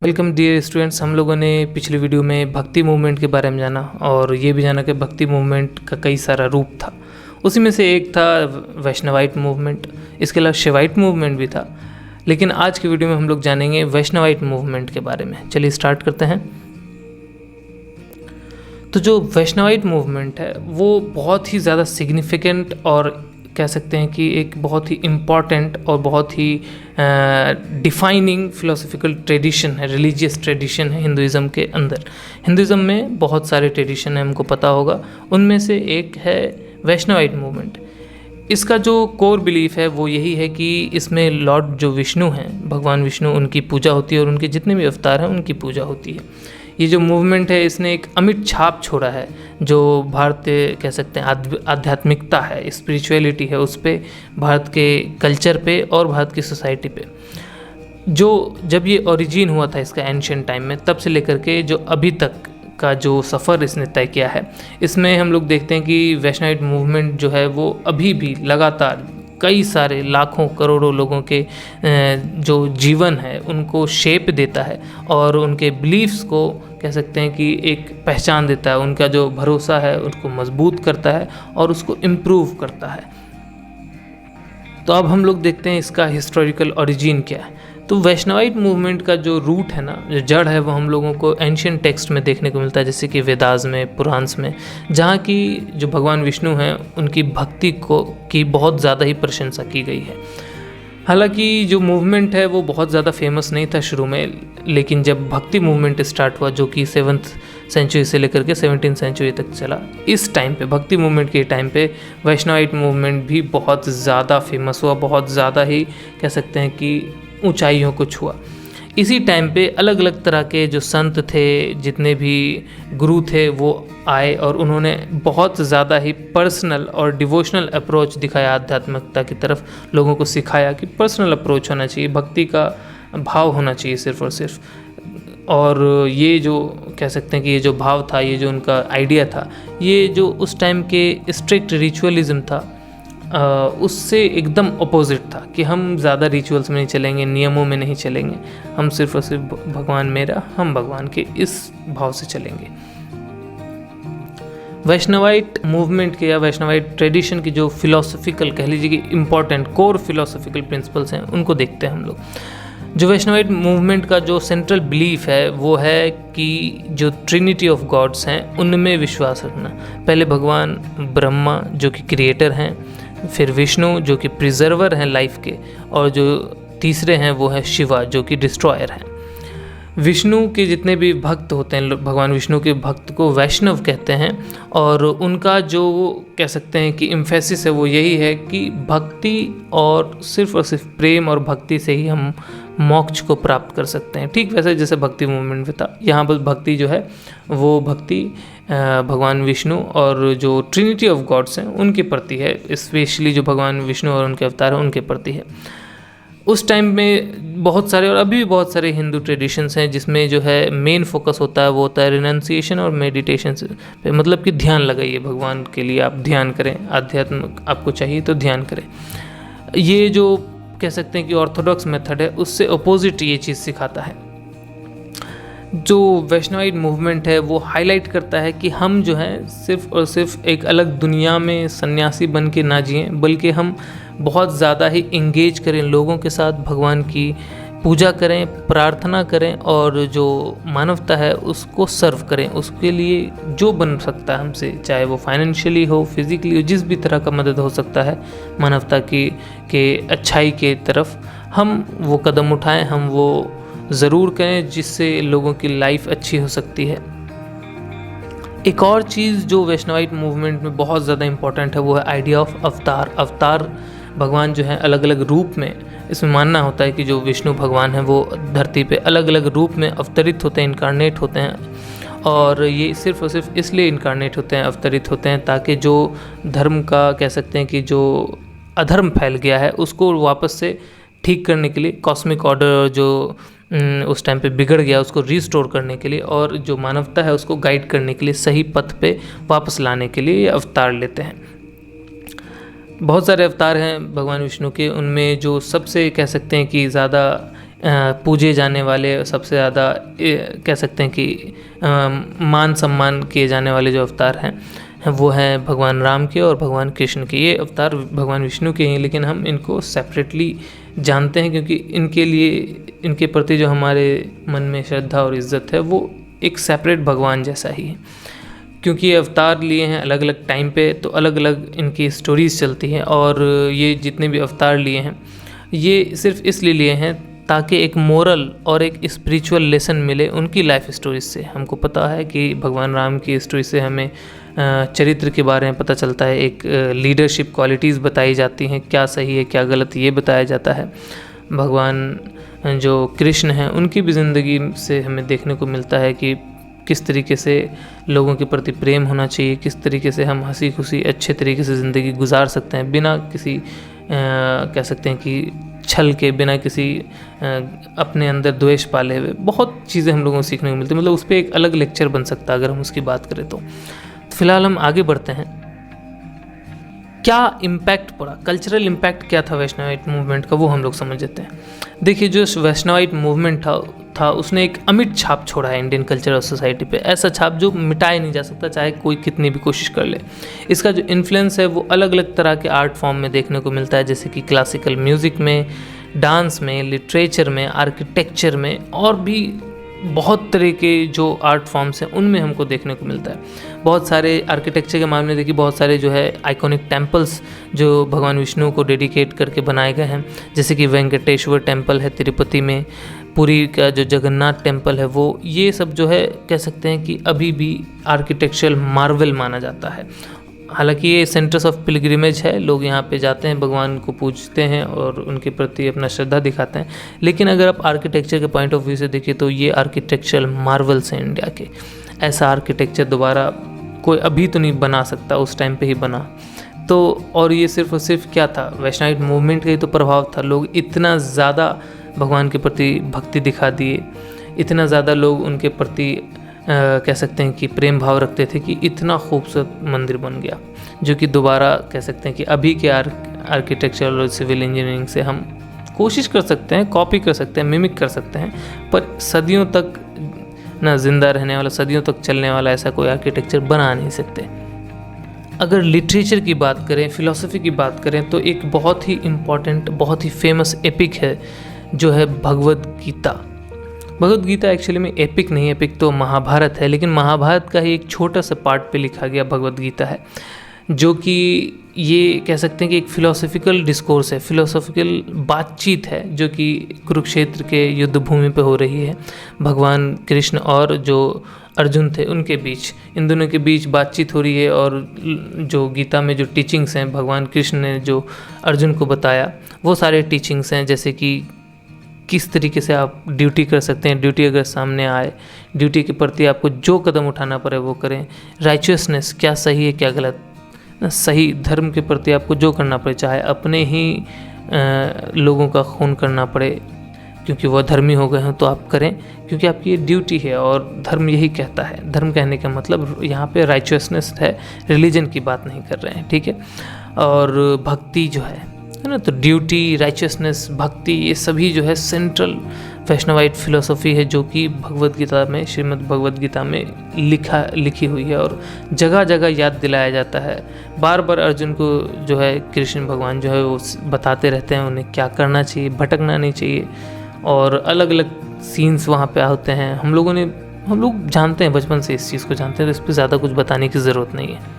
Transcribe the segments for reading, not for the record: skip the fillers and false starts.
Welcome dear students. हम लोगों ने पिछले वीडियो में भक्ति मूवमेंट के बारे में जाना और ये भी जाना कि भक्ति मूवमेंट का कई सारा रूप था। उसी में से एक था वैष्णवाइट मूवमेंट, इसके अलावा शिवाइट मूवमेंट भी था। लेकिन आज की वीडियो में हम लोग जानेंगे वैष्णवाइट मूवमेंट के बारे में। चलिए स्टार्ट करते हैं। तो जो वैष्णवाइट मूवमेंट है वो बहुत ही ज़्यादा सिग्निफिकेंट और कह सकते हैं कि एक बहुत ही इम्पॉर्टेंट और बहुत ही डिफाइनिंग फिलोसफिकल ट्रेडिशन है, रिलीजियस ट्रेडिशन है हिंदुज़म के अंदर। हिंदुज़म में बहुत सारे ट्रेडिशन है, हमको पता होगा। उनमें से एक है वैष्णवाइट मूवमेंट। इसका जो कोर बिलीफ है वो यही है कि इसमें लॉर्ड जो विष्णु हैं, भगवान विष्णु, उनकी पूजा होती है और उनके जितने भी अवतार हैं उनकी पूजा होती है। ये जो मूवमेंट है इसने एक अमिट छाप छोड़ा है जो भारतीय कह सकते हैं आध्यात्मिकता है, स्पिरिचुअलिटी है, उस पर, भारत के कल्चर पे और भारत की सोसाइटी पे। जो जब ये ओरिजिन हुआ था इसका एंशिएंट टाइम में, तब से लेकर के जो अभी तक का जो सफ़र इसने तय किया है, इसमें हम लोग देखते हैं कि वैष्णवाइट मूवमेंट जो है वो अभी भी लगातार कई सारे लाखों करोड़ों लोगों के जो जीवन है उनको शेप देता है और उनके बिलीफ्स को कह सकते हैं कि एक पहचान देता है। उनका जो भरोसा है उसको मजबूत करता है और उसको इम्प्रूव करता है। तो अब हम लोग देखते हैं इसका हिस्टोरिकल ओरिजिन क्या है। तो वैष्णवाइट मूवमेंट का जो रूट है ना, जो जड़ है, वो हम लोगों को एंशिएंट टेक्स्ट में देखने को मिलता है, जैसे कि वेदास में, पुराण्स में, जहाँ की जो भगवान विष्णु हैं उनकी भक्ति की बहुत ज़्यादा ही प्रशंसा की गई है। हालांकि जो मूवमेंट है वो बहुत ज़्यादा फेमस नहीं था शुरू में, लेकिन जब भक्ति मूवमेंट स्टार्ट हुआ जो कि 7th सेंचुरी से लेकर के 17th सेंचुरी तक चला, इस टाइम पे, भक्ति मूवमेंट के टाइम पे, वैष्णवाइट मूवमेंट भी बहुत ज़्यादा फेमस हुआ, बहुत ज़्यादा ही कह सकते हैं कि ऊंचाइयों को छुआ। इसी टाइम पे अलग अलग तरह के जो संत थे, जितने भी गुरु थे, वो आए और उन्होंने बहुत ज़्यादा ही पर्सनल और डिवोशनल अप्रोच दिखाया आध्यात्मिकता की तरफ। लोगों को सिखाया कि पर्सनल अप्रोच होना चाहिए, भक्ति का भाव होना चाहिए सिर्फ और सिर्फ। और ये जो कह सकते हैं कि ये जो भाव था, ये जो उनका आइडिया था, ये जो उस टाइम के स्ट्रिक्ट रिचुअलिज्म था उससे एकदम अपोजिट था कि हम ज़्यादा रिचुअल्स में नहीं चलेंगे, नियमों में नहीं चलेंगे, हम सिर्फ और सिर्फ भगवान मेरा, हम भगवान के, इस भाव से चलेंगे। वैष्णवाइट मूवमेंट के या वैष्णवाइट ट्रेडिशन की जो फिलोसफिकल कह लीजिए कि इम्पॉर्टेंट कोर फिलोसफिकल प्रिंसिपल्स हैं उनको देखते हैं हम लोग। जो वैष्णवाइट मूवमेंट का जो सेंट्रल बिलीफ है वो है कि जो ट्रिनिटी ऑफ गॉड्स हैं उनमें विश्वास रखना। पहले भगवान ब्रह्मा जो कि क्रिएटर हैं, फिर विष्णु जो कि प्रिजर्वर हैं लाइफ के, और जो तीसरे हैं वो है शिवा जो कि डिस्ट्रॉयर हैं। विष्णु के जितने भी भक्त होते हैं, भगवान विष्णु के भक्त को वैष्णव कहते हैं और उनका जो कह सकते हैं कि इम्फेसिस है वो यही है कि भक्ति और सिर्फ प्रेम और भक्ति से ही हम मोक्ष को प्राप्त कर सकते हैं। ठीक वैसे जैसे भक्ति मूवमेंट में था, यहाँ पर भक्ति जो है वो भक्ति भगवान विष्णु और जो ट्रिनिटी ऑफ गॉड्स हैं उनके प्रति है, स्पेशली जो भगवान विष्णु और उनके अवतार हैं उनके प्रति है। उस टाइम में बहुत सारे और अभी भी बहुत सारे हिंदू ट्रेडिशंस हैं जिसमें जो है मेन फोकस होता है वो होता है रिनंसिएशन और मेडिटेशन पे, मतलब कि ध्यान लगाइए भगवान के लिए, आप ध्यान करें, आध्यात्म आपको चाहिए तो ध्यान करें। ये जो कह सकते हैं कि ऑर्थोडॉक्स मेथड है उससे अपोजिट ये चीज़ सिखाता है। जो वैष्णवाइट मूवमेंट है वो हाईलाइट करता है कि हम जो है सिर्फ और सिर्फ एक अलग दुनिया में सन्यासी बन के ना जिएं, बल्कि हम बहुत ज़्यादा ही इंगेज करें लोगों के साथ, भगवान की पूजा करें, प्रार्थना करें और जो मानवता है उसको सर्व करें। उसके लिए जो बन सकता है हमसे, चाहे वो फाइनेंशियली हो, फिजिकली हो, जिस भी तरह का मदद हो सकता है मानवता की के अच्छाई के तरफ, हम वो कदम उठाएं, हम वो ज़रूर करें जिससे लोगों की लाइफ अच्छी हो सकती है। एक और चीज़ जो वैष्णवाइट मूवमेंट में बहुत ज़्यादा इम्पॉर्टेंट है वो है आइडिया ऑफ अवतार। अवतार भगवान जो है अलग अलग रूप में, इसमें मानना होता है कि जो विष्णु भगवान है वो धरती पे अलग अलग रूप में अवतरित होते हैं, इनकारनेट होते हैं। और ये सिर्फ और सिर्फ इसलिए इनकारनेट होते हैं, अवतरित होते हैं, ताकि जो धर्म का कह सकते हैं कि जो अधर्म फैल गया है उसको वापस से ठीक करने के लिए, कॉस्मिक ऑर्डर जो उस टाइम पे बिगड़ गया उसको रीस्टोर करने के लिए, और जो मानवता है उसको गाइड करने के लिए, सही पथ पे वापस लाने के लिए ये अवतार लेते हैं। बहुत सारे अवतार हैं भगवान विष्णु के, उनमें जो सबसे कह सकते हैं कि ज़्यादा पूजे जाने वाले, सबसे ज़्यादा कह सकते हैं कि मान सम्मान किए जाने वाले जो अवतार हैं वो हैं भगवान राम के और भगवान कृष्ण के। ये अवतार भगवान विष्णु के हैं, लेकिन हम इनको सेपरेटली जानते हैं क्योंकि इनके लिए, इनके प्रति जो हमारे मन में श्रद्धा और इज्जत है वो एक सेपरेट भगवान जैसा ही है। क्योंकि ये अवतार लिए हैं अलग अलग टाइम पे, तो अलग अलग इनकी स्टोरीज़ चलती हैं। और ये जितने भी अवतार लिए हैं ये सिर्फ इसलिए लिए हैं ताकि एक मोरल और एक स्पिरिचुअल लेसन मिले उनकी लाइफ स्टोरीज से। हमको पता है कि भगवान राम की स्टोरी से हमें चरित्र के बारे में पता चलता है, एक लीडरशिप क्वालिटीज़ बताई जाती हैं, क्या सही है क्या गलत ये बताया जाता है। भगवान जो कृष्ण हैं उनकी भी ज़िंदगी से हमें देखने को मिलता है कि किस तरीके से लोगों के प्रति प्रेम होना चाहिए, किस तरीके से हम हंसी खुशी अच्छे तरीके से ज़िंदगी गुजार सकते हैं बिना किसी कह सकते हैं कि छल के, बिना किसी अपने अंदर द्वेष पाले हुए। बहुत चीज़ें हम लोगों को सीखने को मिलती है, मतलब उस पर एक अलग लेक्चर बन सकता है अगर हम उसकी बात करें तो। फिलहाल हम आगे बढ़ते हैं। क्या इम्पैक्ट पड़ा, कल्चरल इम्पैक्ट क्या था वैष्णवाइट मूवमेंट का, वो हम लोग समझ लेते हैं। देखिए, जो वैष्णवाइट मूवमेंट था उसने एक अमिट छाप छोड़ा है इंडियन कल्चर और सोसाइटी पे। ऐसा छाप जो मिटाया नहीं जा सकता, चाहे कोई कितनी भी कोशिश कर ले। इसका जो इन्फ्लुएंस है वो अलग अलग तरह के आर्ट फॉर्म में देखने को मिलता है, जैसे कि क्लासिकल म्यूज़िक में, डांस में, लिटरेचर में, आर्किटेक्चर में, और भी बहुत तरह के जो आर्ट फॉर्म्स हैं उनमें हमको देखने को मिलता है। बहुत सारे आर्किटेक्चर के मामले में देखिए, बहुत सारे जो है आइकॉनिक टेम्पल्स जो भगवान विष्णु को डेडिकेट करके बनाए गए हैं, जैसे कि वेंकटेश्वर टेम्पल है तिरुपति में, पुरी का जो जगन्नाथ टेम्पल है वो, ये सब जो है कह सकते हैं कि अभी भी आर्किटेक्चरल मार्वल माना जाता है। हालांकि ये सेंटर्स ऑफ पिलग्रिमेज है, लोग यहाँ पे जाते हैं, भगवान को पूजते हैं और उनके प्रति अपना श्रद्धा दिखाते हैं। लेकिन अगर आप आर्किटेक्चर के पॉइंट ऑफ व्यू से देखिए तो ये आर्किटेक्चरल मार्वल्स हैं इंडिया के। ऐसा आर्किटेक्चर दोबारा कोई अभी तो नहीं बना सकता, उस टाइम पे ही बना। तो और ये सिर्फ और सिर्फ क्या था, वैष्णवाइट मूवमेंट का ही तो प्रभाव था। लोग इतना ज़्यादा भगवान के प्रति भक्ति दिखा दिए, इतना ज़्यादा लोग उनके प्रति कह सकते हैं कि प्रेम भाव रखते थे कि इतना खूबसूरत मंदिर बन गया, जो कि दोबारा कह सकते हैं कि अभी के आर्किटेक्चर और सिविल इंजीनियरिंग से हम कोशिश कर सकते हैं, कॉपी कर सकते हैं, मिमिक कर सकते हैं, पर सदियों तक ना जिंदा रहने वाला, सदियों तक चलने वाला ऐसा कोई आर्किटेक्चर बना नहीं सकते। अगर लिटरेचर की बात करें, फिलॉसफी की बात करें, तो एक बहुत ही इम्पॉर्टेंट, बहुत ही फेमस एपिक है जो है भगवद गीता। भगवद गीता एक्चुअली में एपिक नहीं है, एपिक तो महाभारत है, लेकिन महाभारत का ही एक छोटा सा पार्ट पे लिखा गया भगवद गीता है, जो कि ये कह सकते हैं कि एक फिलोसॉफिकल डिस्कोर्स है, फिलोसॉफिकल बातचीत है, जो कि कुरुक्षेत्र के युद्ध भूमि पे हो रही है। भगवान कृष्ण और जो अर्जुन थे उनके बीच, इन दोनों के बीच बातचीत हो रही है। और जो गीता में जो टीचिंग्स हैं, भगवान कृष्ण ने जो अर्जुन को बताया, वो सारे टीचिंग्स हैं, जैसे कि किस तरीके से आप ड्यूटी कर सकते हैं, ड्यूटी अगर सामने आए, ड्यूटी के प्रति आपको जो कदम उठाना पड़े वो करें। राइचियसनेस, क्या सही है क्या गलत, सही धर्म के प्रति आपको जो करना पड़े, चाहे अपने ही लोगों का खून करना पड़े क्योंकि वह धर्मी हो गए हैं तो आप करें, क्योंकि आपकी ये ड्यूटी है और धर्म यही कहता है। धर्म कहने का मतलब यहाँ पे राइचियसनेस है, रिलीजन की बात नहीं कर रहे हैं, ठीक है। और भक्ति जो है ना, तो ड्यूटी, राइचियसनेस, भक्ति, ये सभी जो है सेंट्रल वैष्णवाइट फिलोसॉफी है, जो कि भगवद गीता में, श्रीमद् भगवद गीता में लिखी हुई है और जगह जगह याद दिलाया जाता है। बार बार अर्जुन को जो है कृष्ण भगवान जो है वो बताते रहते हैं उन्हें क्या करना चाहिए, भटकना नहीं चाहिए। और अलग अलग सीन्स वहाँ पे होते हैं। हम लोग जानते हैं, बचपन से इस चीज़ को जानते हैं, तो इस पर ज़्यादा कुछ बताने की ज़रूरत नहीं है।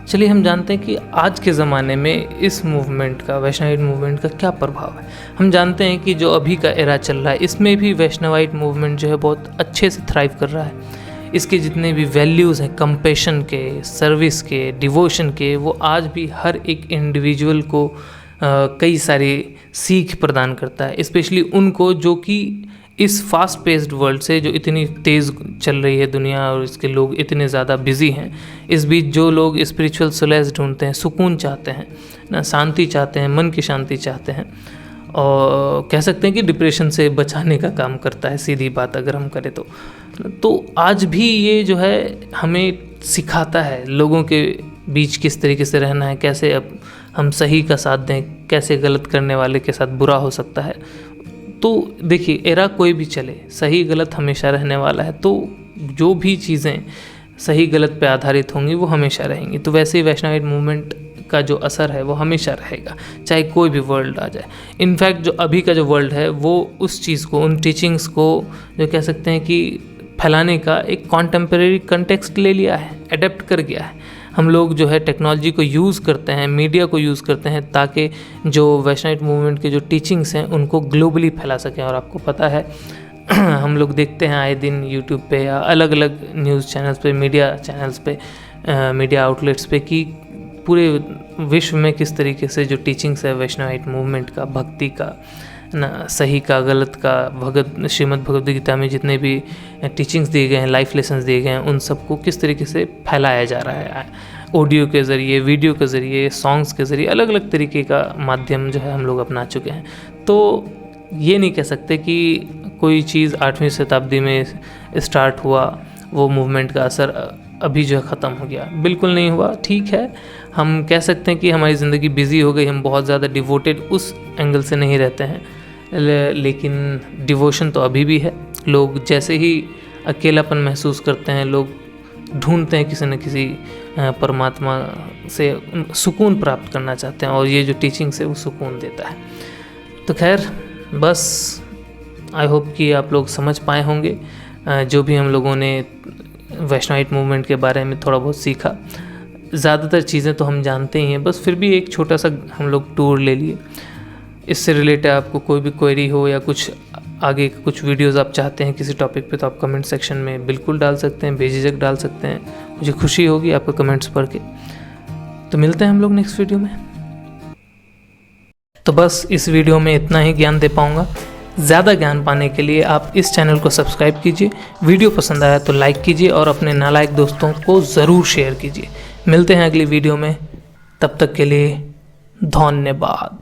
चलिए हम जानते हैं कि आज के ज़माने में इस मूवमेंट का, वैष्णवाइट मूवमेंट का क्या प्रभाव है। हम जानते हैं कि जो अभी का एरा चल रहा है, इसमें भी वैष्णवाइट मूवमेंट जो है बहुत अच्छे से थ्राइव कर रहा है। इसके जितने भी वैल्यूज़ हैं, कंपैशन के, सर्विस के, डिवोशन के, वो आज भी हर एक इंडिविजुअल को कई सारी सीख प्रदान करता है, स्पेशली उनको जो कि इस फास्ट पेस्ड वर्ल्ड से, जो इतनी तेज़ चल रही है दुनिया और इसके लोग इतने ज़्यादा बिजी हैं, इस बीच जो लोग स्पिरिचुअल सोलेस ढूंढते हैं, सुकून चाहते हैं ना, शांति चाहते हैं, मन की शांति चाहते हैं, और कह सकते हैं कि डिप्रेशन से बचाने का काम करता है, सीधी बात अगर हम करें तो आज भी ये जो है हमें सिखाता है लोगों के बीच किस तरीके से रहना है, कैसे अब हम सही का साथ दें, कैसे गलत करने वाले के साथ बुरा हो सकता है। तो देखिए, एरा कोई भी चले, सही गलत हमेशा रहने वाला है, तो जो भी चीज़ें सही गलत पे आधारित होंगी वो हमेशा रहेंगी। तो वैसे ही वैष्णवाइट मूवमेंट का जो असर है वो हमेशा रहेगा, चाहे कोई भी वर्ल्ड आ जाए। इनफैक्ट जो अभी का जो वर्ल्ड है वो उस चीज़ को, उन टीचिंग्स को जो कह सकते हैं कि फैलाने का एक कॉन्टेम्परेरी कंटेक्स्ट ले लिया है, अडेप्ट कर गया है। हम लोग जो है टेक्नोलॉजी को यूज़ करते हैं, मीडिया को यूज़ करते हैं, ताकि जो वैष्णवाइट मूवमेंट के जो टीचिंग्स हैं उनको ग्लोबली फैला सकें। और आपको पता है हम लोग देखते हैं आए दिन यूट्यूब पे या अलग अलग न्यूज़ चैनल्स पे, मीडिया चैनल्स पे, मीडिया आउटलेट्स पे कि पूरे विश्व में किस तरीके से जो टीचिंग्स है वैष्णवाइट मूवमेंट का, भक्ति का, ना सही का गलत का, श्रीमद् भगवद गीता में जितने भी टीचिंग्स दिए गए हैं, लाइफ लेसन्स दिए गए हैं, उन सबको किस तरीके से फैलाया जा रहा है, ऑडियो के ज़रिए, वीडियो के ज़रिए, सॉन्ग्स के ज़रिए, अलग अलग तरीके का माध्यम जो है हम लोग अपना चुके हैं। तो ये नहीं कह सकते कि कोई चीज़ 8वीं शताब्दी में स्टार्ट हुआ, वो मूवमेंट का असर अभी जो है ख़त्म हो गया। बिल्कुल नहीं हुआ। ठीक है, हम कह सकते हैं कि हमारी ज़िंदगी बिज़ी हो गई, हम बहुत ज़्यादा डिवोटेड उस एंगल से नहीं रहते हैं, लेकिन डिवोशन तो अभी भी है। लोग जैसे ही अकेलापन महसूस करते हैं, लोग ढूंढते हैं किसी न किसी परमात्मा से सुकून प्राप्त करना चाहते हैं, और ये जो टीचिंग्स है वो सुकून देता है। तो खैर, बस आई होप कि आप लोग समझ पाए होंगे जो भी हम लोगों ने वैष्णवाइट मूवमेंट के बारे में थोड़ा बहुत सीखा। ज़्यादातर चीज़ें तो हम जानते ही हैं, बस फिर भी एक छोटा सा हम लोग टूर ले लिए। इससे रिलेटेड आपको कोई भी क्वेरी हो या कुछ आगे कुछ वीडियोस आप चाहते हैं किसी टॉपिक पे, तो आप कमेंट सेक्शन में बिल्कुल डाल सकते हैं, बेझिझक डाल सकते हैं। मुझे खुशी होगी आपका कमेंट्स पढ़ के। तो मिलते हैं हम लोग नेक्स्ट वीडियो में। तो बस इस वीडियो में इतना ही ज्ञान दे पाऊँगा। ज़्यादा ज्ञान पाने के लिए आप इस चैनल को सब्सक्राइब कीजिए, वीडियो पसंद आया तो लाइक कीजिए और अपने नालायक दोस्तों को ज़रूर शेयर कीजिए। मिलते हैं अगली वीडियो में, तब तक के लिए धन्यवाद।